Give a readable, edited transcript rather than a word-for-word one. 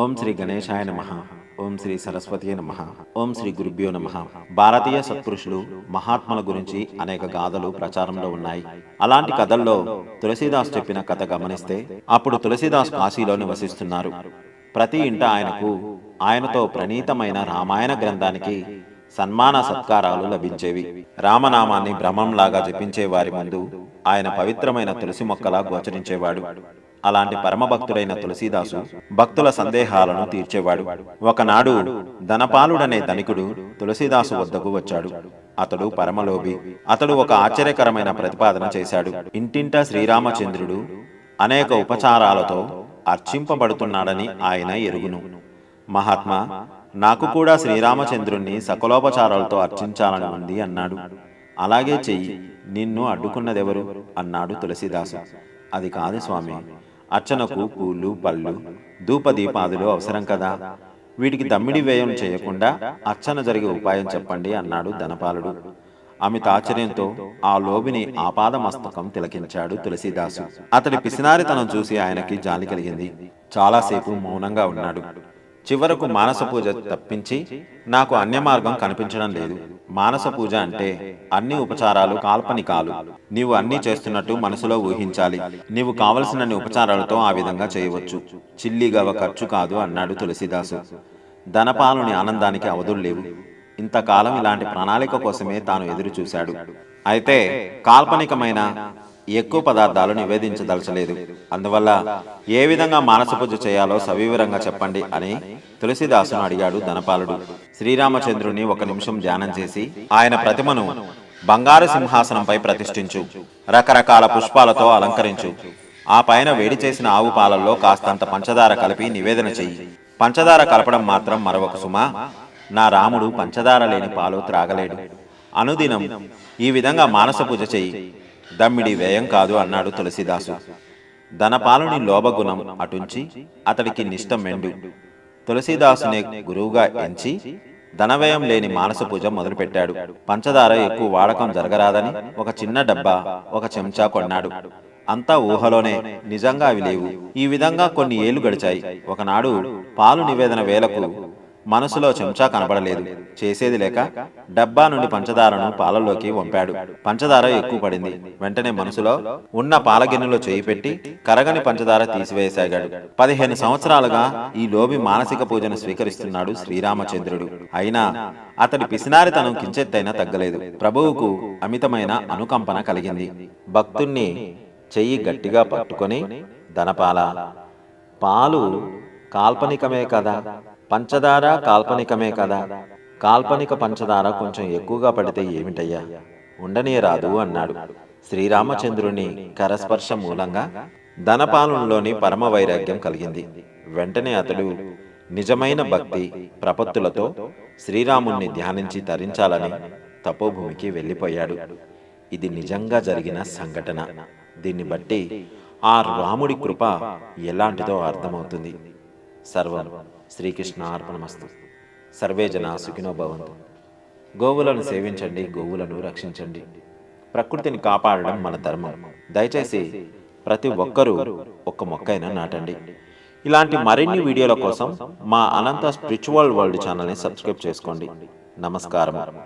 ఓం శ్రీ గణేశాయ నమః. ఓం శ్రీ సరస్వతీ నమః. ఓం శ్రీ గురుభ్యో నమః. భారతీయ సత్పురుషులు మహాత్ముల గురించి అనేక గాథలు ప్రచారంలో ఉన్నాయి. అలాంటి కథల్లో తులసీదాస్ చెప్పిన కథ గమనిస్తే, అప్పుడు తులసీదాస్ కాశీలో నివసిస్తున్నారు. ప్రతి ఇంట ఆయనతో ప్రణీతమైన రామాయణ గ్రంథానికి సన్మాన సత్కారాలు లభించేవి. రామనామాన్ని బ్రహ్మంలాగా జపించే వారి ముందు ఆయన పవిత్రమైన తులసి మొక్కలా గోచరించేవాడు. అలాంటి పరమభక్తుడైన తులసీదాసు భక్తుల సందేహాలను తీర్చేవాడు. ఒకనాడు ధనపాలుడనే ధనికుడు తులసీదాసు వద్దకు వచ్చాడు. అతడు పరమలోభి. అతడు ఒక ఆశ్చర్యకరమైన ప్రతిపాదన చేశాడు. ఇంటింటా శ్రీరామచంద్రుడు అనేక ఉపచారాలతో అర్చింపబడుతున్నాడని ఆయన ఎరుగును. మహాత్మా, నాకు కూడా శ్రీరామచంద్రుణ్ణి సకలోపచారాలతో అర్చించాలని ఉంది అన్నాడు. అలాగే చెయ్యి, నిన్ను అడ్డుకున్నదెవరు అన్నాడు తులసీదాసు. అది కాదు స్వామి, అర్చనకు పూలు పళ్ళు ధూపదీపాదులు అవసరం కదా, వీటికి దమ్మిడి వ్యయం చేయకుండా అర్చన జరిగే ఉపాయం చెప్పండి అన్నాడు ధనపాలుడు. అమిత ఆశ్చర్యంతో ఆ లోబిని ఆపాదమస్తకం తిలకించాడు తులసీదాసు. అతడి పిసినారితనం చూసి ఆయనకి జాలి కలిగింది. చాలాసేపు మౌనంగా ఉన్నాడు. చివరకు మానస పూజ తప్పించి నాకు అన్య మార్గం కనిపించడం లేదు. మానస పూజ అంటే అన్ని ఉపచారాలు కాల్పనికాలు. నీవు అన్నీ చేస్తున్నట్టు మనసులో ఊహించాలి. నీవు కావలసినన్ని ఉపచారాలతో ఆ విధంగా చేయవచ్చు. చిల్లిగవ ఖర్చు కాదు అన్నాడు తులసీదాసు. ధనపాలుని ఆనందానికి అవధులు లేవు. ఇంతకాలం ఇలాంటి ప్రణాళిక కోసమే తాను ఎదురు చూశాడు. అయితే కాల్పనికమైన ఎక్కువ పదార్థాలు నివేదించదలచలేదు. అందువల్ల ఏ విధంగా మానస పూజ చేయాలో సవివరంగా చెప్పండి అని తులసీదాసును అడిగాడు ధనపాలుడు. శ్రీరామచంద్రుని ఒక నిమిషం ధ్యానం చేసి ఆయన ప్రతిమను బంగారు సింహాసనంపై ప్రతిష్ఠించు, రకరకాల పుష్పాలతో అలంకరించు. ఆ పైన వేడి చేసిన ఆవు పాలల్లో కాస్తంత పంచదార కలిపి నివేదన చెయ్యి. పంచదార కలపడం మాత్రం మరొక సుమా, నా రాముడు పంచదార లేని పాలు త్రాగలేడు. అనుదినం ఈ విధంగా మానస పూజ చెయ్యి, దమ్మిడి వ్యయం కాదు అన్నాడు తులసీదాసు. ధనపాలుని లోభగుణం అటుంచి అతడికి నిష్ట మెండు. తులసీదాసునే గురువుగా ఎంచి ధనవ్యయం లేని మానస పూజ మొదలుపెట్టాడు. పంచదార ఎక్కువ వాడకం జరగరాదని ఒక చిన్న డబ్బా, ఒక చెంచా కొన్నాడు. అంతా ఊహలోనే, నిజంగా అవి లేవు. ఈ విధంగా కొన్ని ఏళ్లు గడిచాయి. ఒకనాడు పాలు నివేదన వేలకు మనసులో చెంచా కనబడలేదు. చేసేది లేక డబ్బా నుండి పంచదారను పాలల్లోకి వంపాడు. పంచదార ఎక్కువ పడింది. వెంటనే మనసులో ఉన్న పాలగిన్నెలో చేయి పెట్టి కరగని పంచదార తీసివేసాగాడు. 15 సంవత్సరాలుగా ఈ లోబి మానసిక పూజను స్వీకరిస్తున్నాడు శ్రీరామచంద్రుడు. అయినా అతడి పిసినారితనం కించెత్తైనా తగ్గలేదు. ప్రభువుకు అమితమైన అనుకంపన కలిగింది. భక్తుణ్ణి చెయ్యి గట్టిగా పట్టుకొని, ధనపాల, పాలు కాల్పనికమే కదా, పంచదార కాల్పనికమే కదా, కాల్పనిక పంచదార కొంచెం ఎక్కువగా పడితే ఏమిటయ్యా, ఉండనీయరాదు అన్నాడు. శ్రీరామచంద్రుని కరస్పర్శ మూలంగా ధనపాలునిలోని పరమ వైరాగ్యం కలిగింది. వెంటనే అతడు నిజమైన భక్తి ప్రపత్తులతో శ్రీరాముణ్ణి ధ్యానించి తరించాలని తపోభూమికి వెళ్ళిపోయాడు. ఇది నిజంగా జరిగిన సంఘటన. దీన్ని బట్టి ఆ రాముడి కృప ఎలాంటిదో అర్థమవుతుంది. సర్వం శ్రీకృష్ణార్పణమస్తు. సర్వే జనా సుఖినో భవంతు. గోవులను సేవించండి, గోవులను రక్షించండి. ప్రకృతిని కాపాడడం మన ధర్మం. దయచేసి ప్రతి ఒక్కరూ ఒక్క మొక్కైనా నాటండి. ఇలాంటి మరిన్ని వీడియోల కోసం మా అనంత స్పిరిచువల్ వరల్డ్ ఛానల్ని సబ్స్క్రైబ్ చేసుకోండి. నమస్కారం.